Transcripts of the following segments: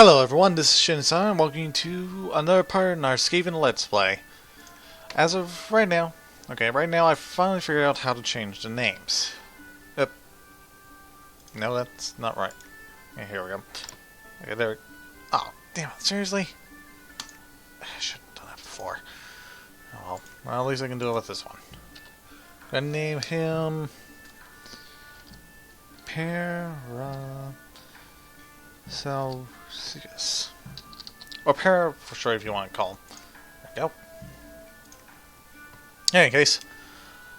Hello everyone, this is Shin-san, and welcome to another part in our Skaven Let's Play. As of right now, I finally figured out how to change the names. No, that's not right. Okay, here we go. Okay, there. Oh, damn it, seriously? I should have done that before. Oh, well, at least I can do it with this one. I'm gonna name him Paracelsus. Or Para for short if you want to call him. There we go. In any case,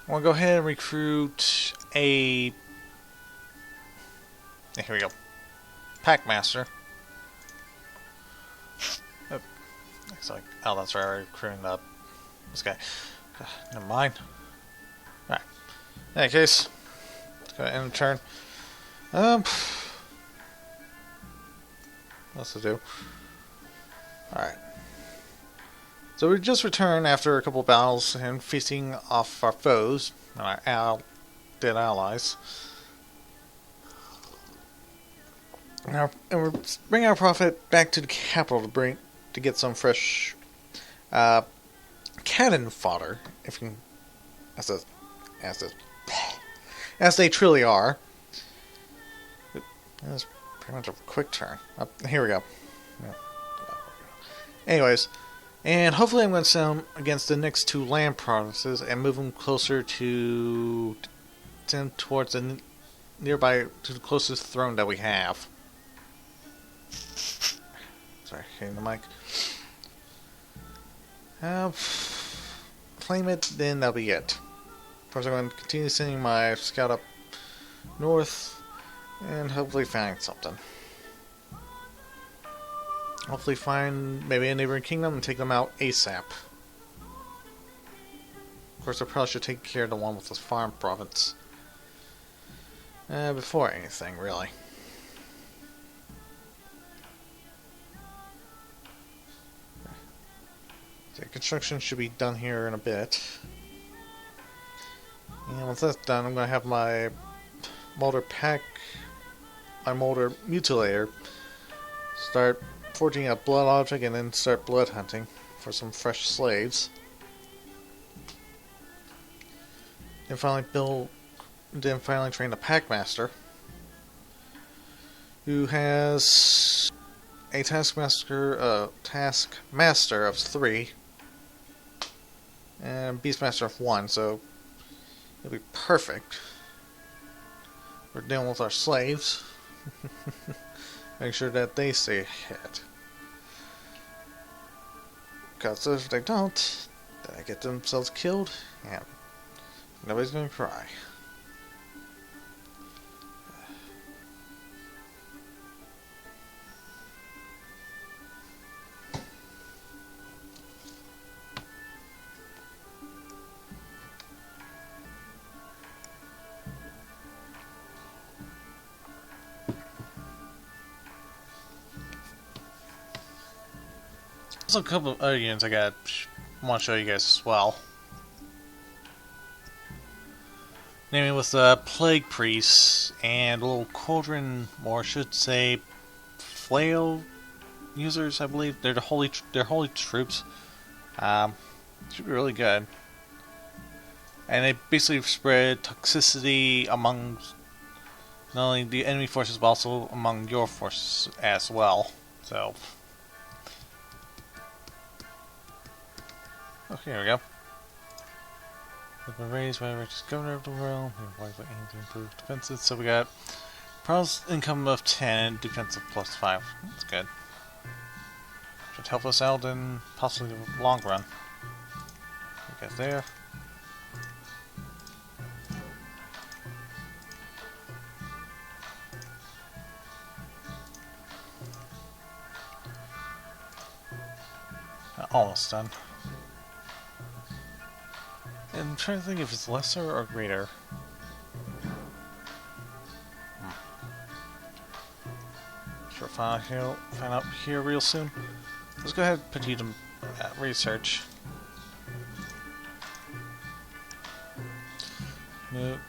I'm going to go ahead and recruit a... Here we go. Packmaster. Oh, looks like... Oh, that's right, I'm recruiting this guy. Never mind. Alright. In any case, let's go ahead and end the turn. What's to do? Alright. So we just returned after a couple of battles and feasting off our foes and our dead allies. And we're bringing our prophet back to the capital to get some fresh cannon fodder, if you can, as they truly are. That's pretty much a quick turn. Here we go. Yeah. Anyways, and hopefully I'm going to send them against the next two land provinces and move them closer towards the nearby, to the closest throne that we have. Sorry, hitting the mic. Claim it, then that'll be it. First, I'm going to continue sending my scout up north and hopefully find something. Hopefully find maybe a neighboring kingdom and take them out ASAP. Of course, I probably should take care of the one with the farm province. Before anything, really. So construction should be done here in a bit. And once that's done, I'm going to have my Molder Mutilator start forging a blood object and then start blood hunting for some fresh slaves. Then finally train the Packmaster, who has a taskmaster of 3 and Beastmaster of 1, so it'll be perfect. We're dealing with our slaves. Make sure that they stay ahead. Because if they don't, then they get themselves killed, and nobody's gonna cry. There's a couple of other units I want to show you guys as well. Namely with the Plague Priests and little Cauldron, or I should say, Flail users, I believe. They're holy troops. Should be really good. And they basically spread toxicity among not only the enemy forces, but also among your forces as well. So... Okay, here we go. We've been raised by the richest governor of the realm. He wisely aims to improve defenses. So we got Proud's income of 10, defensive plus 5. That's good. Should help us out in possibly the long run. You guys there. Almost done. I'm trying to think if it's lesser or greater. Sure, find out here real soon. Let's go ahead and put you to research.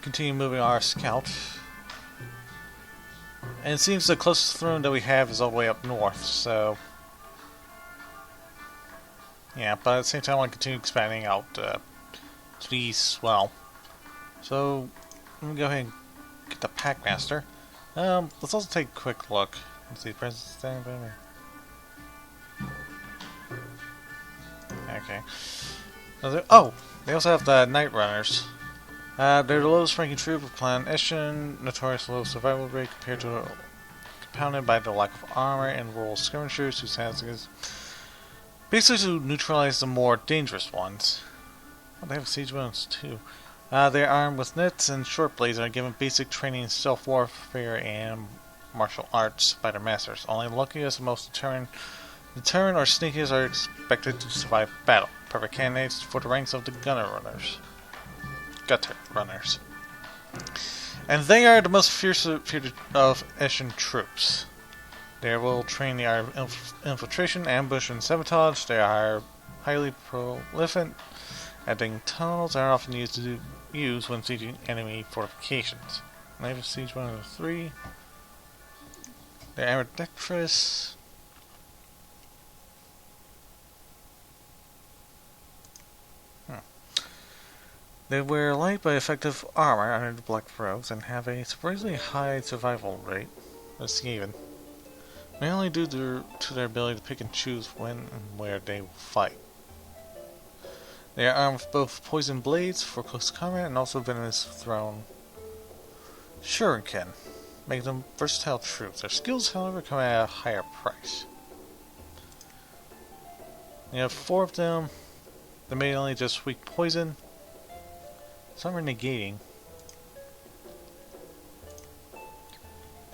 Continue moving our scout. And it seems the closest throne that we have is all the way up north, so... Yeah, but at the same time I want to continue expanding out to the east as well. So, let me go ahead and get the Packmaster. Let's also take a quick look. Let's see, President standing by me. Okay. Oh! They also have the Night Runners. They're the lowest ranking troop of Clan Eshin, notorious low survival rate compared to compounded by the lack of armor and rural skirmishers whose task is basically to neutralize the more dangerous ones. Oh, they have siege bonus too. They are armed with nets and short blades and are given basic training in stealth warfare and martial arts by their masters. Only the luckiest and most determined or sneakiest are expected to survive battle. Perfect candidates for the ranks of the Gutter Runners. And they are the most fierce of Eshin troops. They will train the art of infiltration, ambush, and sabotage. They are highly prolific at digging tunnels and are often used when sieging enemy fortifications. They have a siege bonus of 3. They're ambidextrous. They wear light but effective armor under the black robes and have a surprisingly high survival rate. The Skaven, mainly due to their ability to pick and choose when and where they will fight. They are armed with both poison blades for close combat and also venomous thrown shuriken, making them versatile troops. Their skills, however, come at a higher price. You have 4 of them. They're mainly just weak poison. Some are negating. We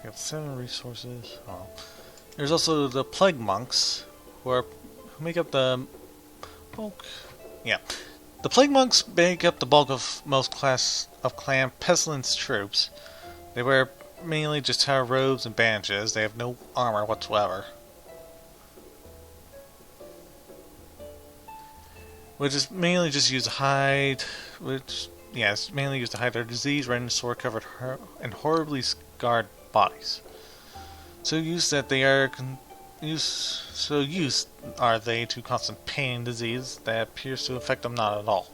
got 7 resources. Oh. There's also the Plague Monks, who make up the bulk. Yeah, the Plague Monks make up the bulk of most class of Clan Pestilence troops. They wear mainly just tower robes and bandages. They have no armor whatsoever, which is mainly just used to hide. It's mainly used to hide their disease-ridden, sword-covered, and horribly scarred bodies. So used are they to constant pain and disease that appears to affect them not at all.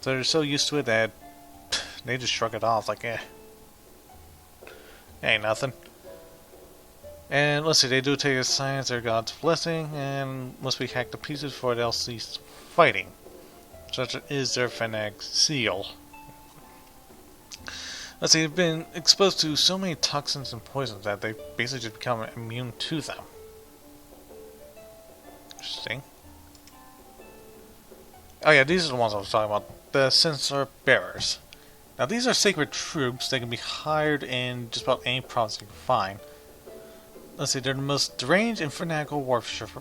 So they're so used to it that they just shrug it off like, ain't nothing. And let's see, they do take a sign as their god's blessing and must be hacked to pieces before they'll cease fighting. Such is their fennec seal. Let's see, they've been exposed to so many toxins and poisons that they basically just become immune to them. Interesting. Oh yeah, these are the ones I was talking about. The Censer Bearers. Now these are sacred troops. They can be hired in just about any province you can find. Let's see, they're the most deranged and fanatical worshippers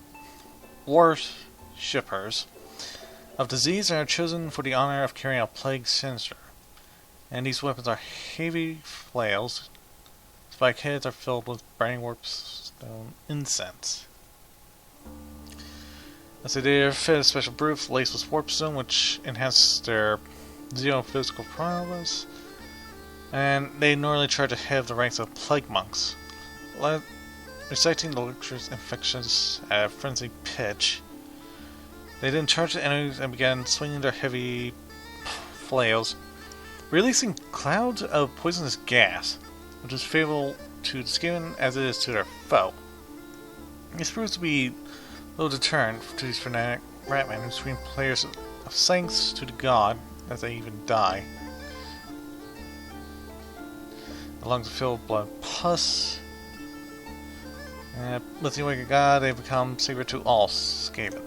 of disease and are chosen for the honor of carrying out plague censer. And these weapons are heavy flails. Spike heads are filled with burning warpstone incense. Let's see, they are fed a special brew laced with warpstone, which enhances their physical prowess. And they normally charge ahead of the ranks of plague monks, reciting the lecture's infections at a frenzied pitch. They then charged the enemies and began swinging their heavy flails, releasing clouds of poisonous gas, which is favorable to the Skaven as it is to their foe. This proves to be a little deterrent to these fanatic ratmen who scream players of thanks to the god as they even die. The lungs are filled with blood pus. With the wicked god, they become sacred to all Skaven.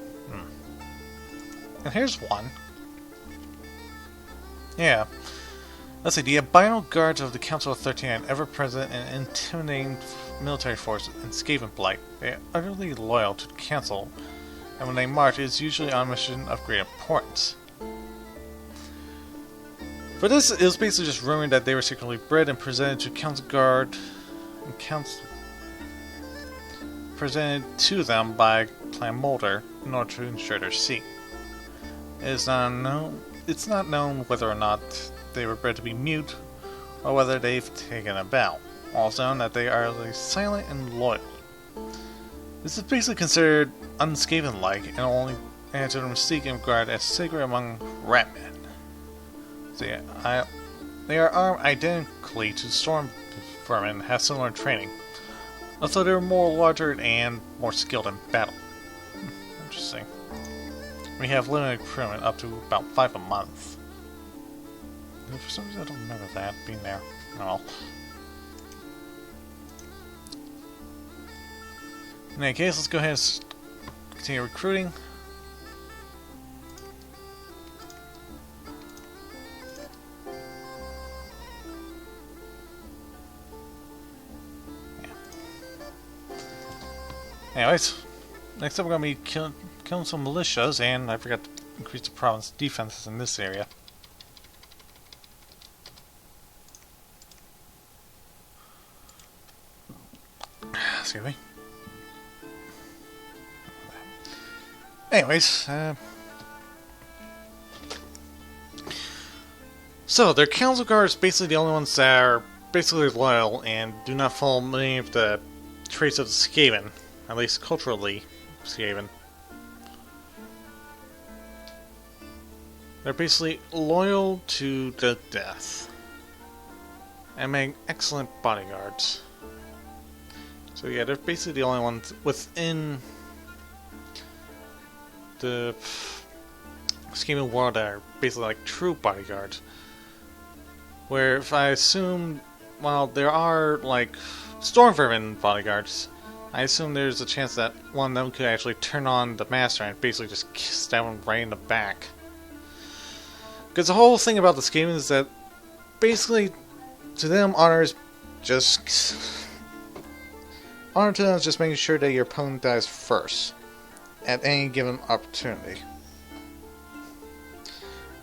And here's one. Yeah. Let's see, the albino guards of the Council of 13 ever present and intimidating military force in Skaven Blight. They are utterly loyal to the Council, and when they march, it is usually on a mission of great importance. For this, it was basically just rumored that they were secretly bred and presented to Council Guard and presented to them by Clan Mulder in order to ensure their seat. It's not known whether or not they were bred to be mute, or whether they've taken a vow. Also known that they are like, silent and loyal. This is basically considered un-Skaven-like and only answered to mystique and regarded as sacred among ratmen. So yeah, they are armed identically to storm vermin and have similar training. Also, they're more larger and more skilled in battle. Interesting. We have limited crewmen up to about 5 a month. And for some reason I don't remember that being there. No. In any case, let's go ahead and continue recruiting. Yeah. Anyways, next up we're going to be killing some militias, and I forgot to increase the province defenses in this area. Excuse me. Anyways, so their council guards basically the only ones that are basically loyal and do not follow many of the traits of the Skaven, at least culturally Skaven. They're basically loyal to the death and make excellent bodyguards. So yeah, they're basically the only ones within the Skaven world that are basically like true bodyguards. Where if I assume, while there are like storm vermin bodyguards, I assume there's a chance that one of them could actually turn on the master and basically just stab him right in the back. Because the whole thing about the Skaven is that basically to them honor is just honor to them is just making sure that your opponent dies first at any given opportunity.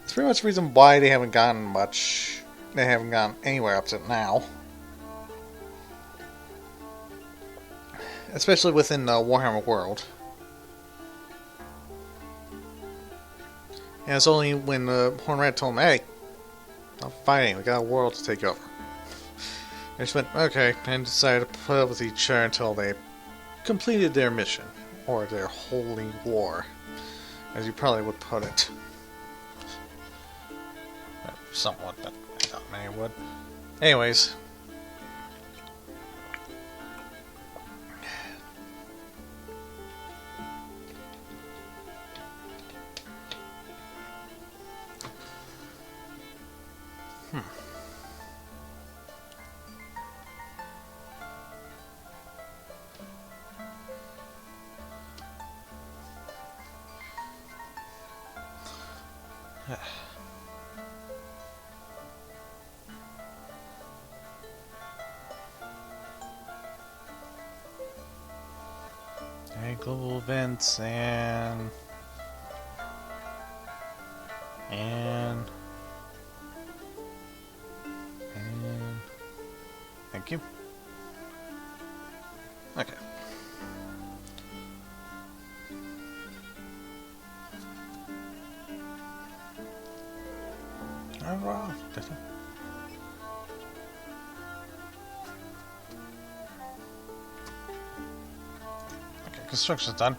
It's pretty much the reason why they haven't gotten much. They haven't gone anywhere up to now. Especially within the Warhammer world. And it's only when the Hornrat told them, hey, I'm fighting, we got a world to take over. They just went, okay, and decided to put up with each other until they completed their mission. Or their holy war, as you probably would put it. Somewhat, but not many would. Anyways. Okay, global events and thank you. Okay. Oh, wow. Okay, construction's done.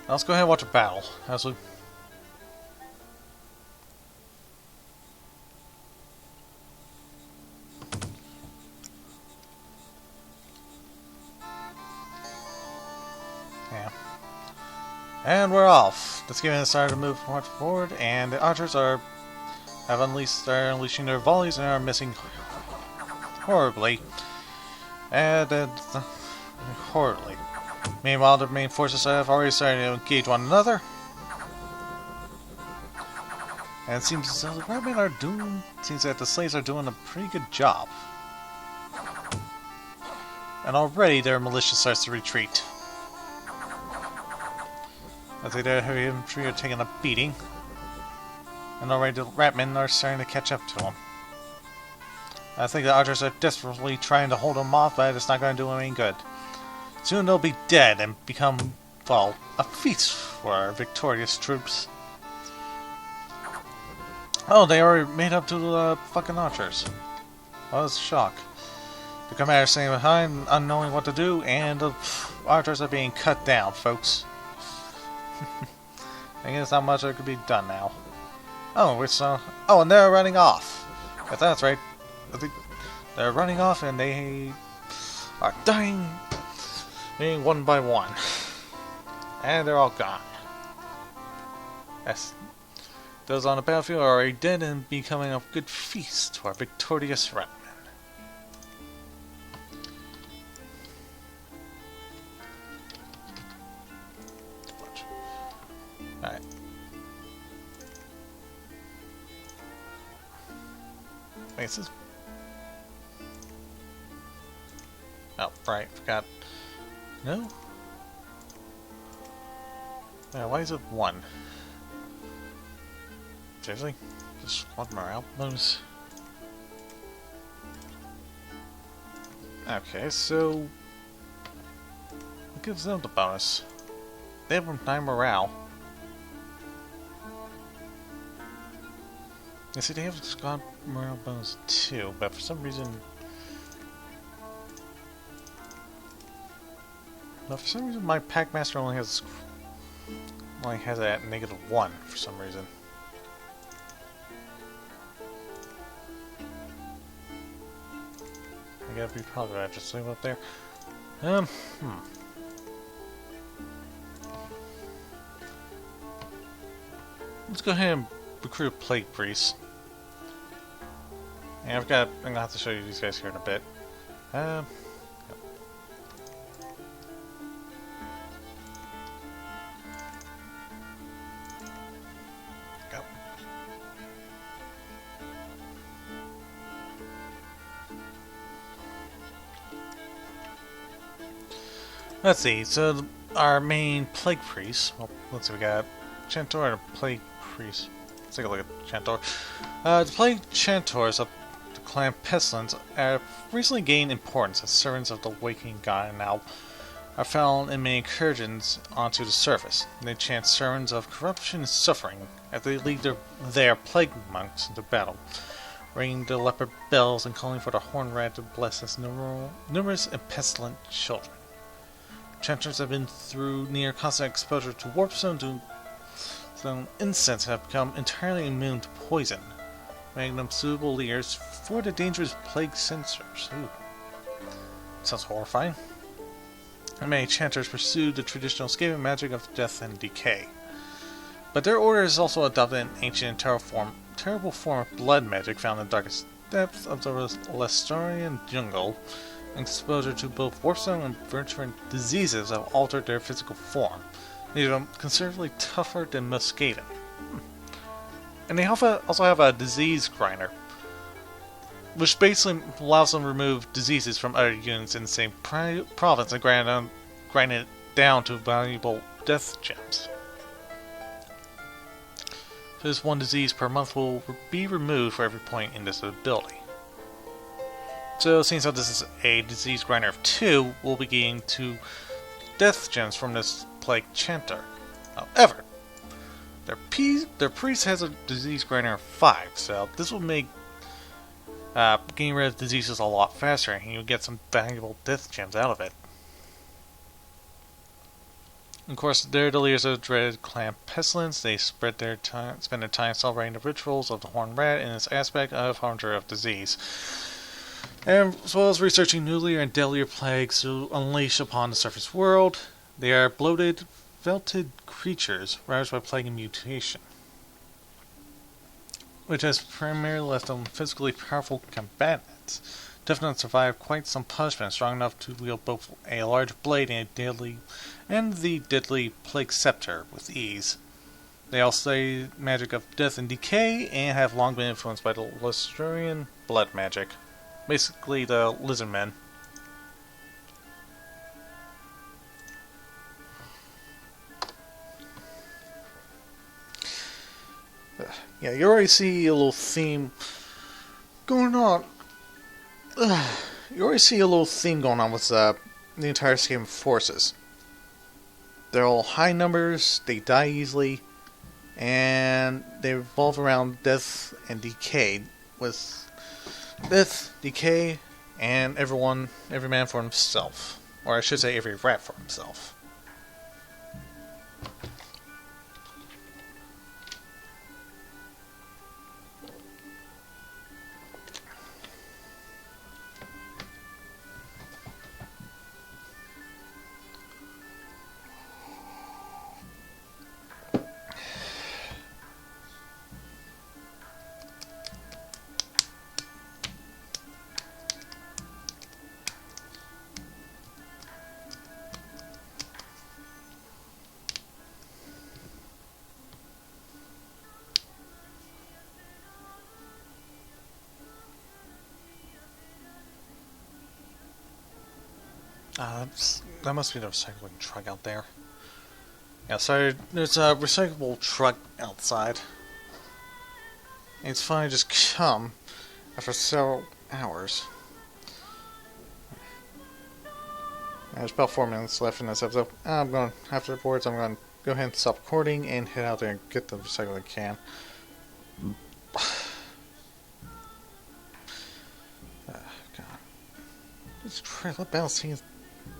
Now let's go ahead and watch a battle. As we and we're off. The Skaven has started to move much forward, and the archers are unleashing their volleys and are missing horribly. Horribly. Meanwhile, the main forces have already started to engage one another. And it seems as though the Ratmen are doing. Seems that the slaves are doing a pretty good job. And already their militia starts to retreat. I think their heavy infantry are taking a beating. And already the Ratmen are starting to catch up to them. I think the archers are desperately trying to hold them off, but it's not going to do them any good. Soon they'll be dead and become, well, a feast for our victorious troops. Oh, they already made up to the fucking archers. What a shock. The commander is staying behind, unknowing what to do, and the archers are being cut down, folks. I guess not much that could be done now. Oh, and they're running off. If that's right, I think they're running off, and they are dying, one by one, and they're all gone. Yes, those on the battlefield are already dead and becoming a good feast to our victorious rat. Alright. Wait, is this... Oh, right, forgot. No? Yeah, why is it 1? Seriously? Just one morale bonus? Okay, so... what gives them the bonus? They have 9 morale. You see, they have squad morale bonus too, but for some reason... my Packmaster only has it at -1 for some reason. I gotta be positive I just leave up there. Let's go ahead and recruit a Plague Priest. And I'm gonna have to show you these guys here in a bit. Yep. Go. Let's see, so our main Plague Priest, well, let's see, we got Chantor and a Plague Priest. Let's take a look at Chantor. The Plague Chantors of the clan Pestilence have recently gained importance as servants of the Waking God and now are found in many incursions onto the surface. They chant sermons of corruption and suffering as they lead their plague monks into battle, ringing the leopard bells and calling for the horned rat to bless its numerous and pestilent children. Chanters have been through near constant exposure to warpstone some insects have become entirely immune to poison, making them suitable leaders for the dangerous plague sensors. Ooh. Sounds horrifying. And many chanters pursue the traditional Skaven magic of death and decay. But their order has also adopted an ancient and terrible form of blood magic found in the darkest depths of the Lestorian jungle. Exposure to both warpstone and virulent diseases have altered their physical form, making them considerably tougher than most Skaven. And they also have a disease grinder, which basically allows them to remove diseases from other units in the same province and grind it down to valuable death gems. So this 1 disease per month will be removed for every point in this ability. So since this is a disease grinder of 2, we'll be getting 2 death gems from this Plague Chanter. However, their priest has a disease grinder of 5, so this will make getting rid of diseases a lot faster, and you'll get some valuable death gems out of it. Of course, they're the leaders of the dreaded clan Pestilence. They spend their time celebrating the rituals of the Horned Rat and its aspect of harbinger of disease, and as well as researching nuclear and deadlier plagues to unleash upon the surface world. They are bloated, felted creatures ravaged by plague and mutation, which has primarily left them physically powerful combatants, tough enough to survive quite some punishment, strong enough to wield both a large blade and the deadly plague scepter with ease. They all study magic of death and decay, and have long been influenced by the Lestorian blood magic. Basically, the lizard men. Yeah, you already see a little theme going on. You already see a little theme going on with the entire Skaven forces. They're all high numbers, they die easily, and they revolve around death and decay. With death, decay, and every man for himself. Or I should say every rat for himself. That must be the recycling truck out there. Yeah, so there's a recyclable truck outside. And it's finally just come after several hours. There's about 4 minutes left in this episode. Afterwards, I'm going to go ahead and stop recording and head out there and get the recycling can. God. It's crazy. What battle scene is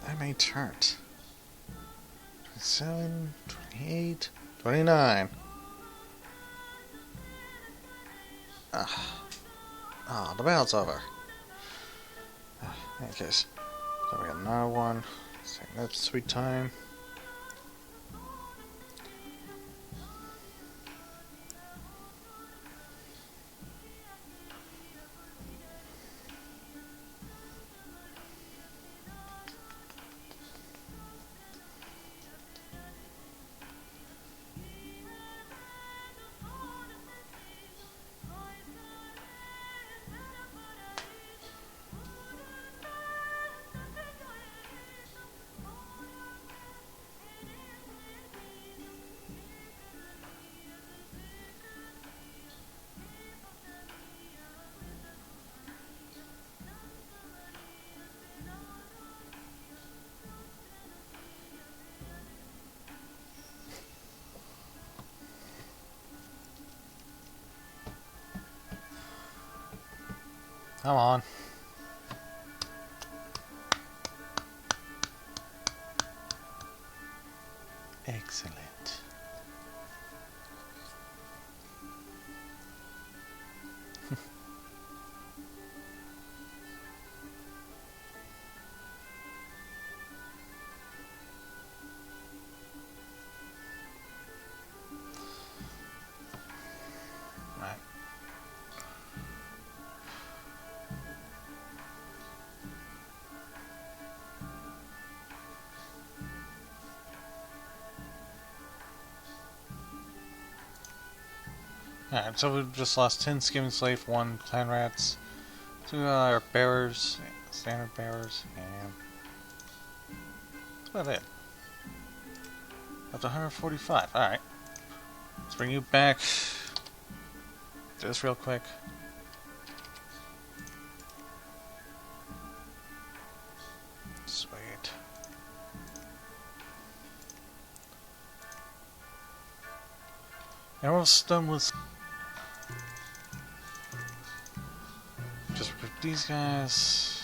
that many turns? 27, 28, 29. The battle's over. In any case, so we got another one. That's sweet time. Come on. Excellent. Right. Alright, so we've just lost 10 Skaven Slave, 1 Clan Rats, 2 our bearers, standard bearers, and that's about it. Up to 145, alright. Let's bring you back. Do this real quick. Sweet. And we're almost done with... Just put these guys...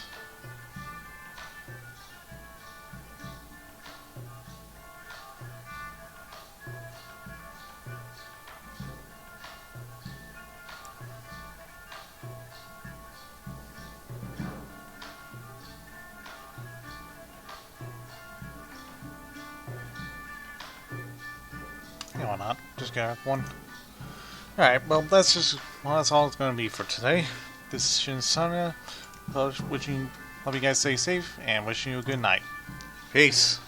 Yeah, why not? Just grab one. Alright, well that's all it's gonna be for today. This is Shinsana. Hope you guys stay safe and wishing you a good night. Peace.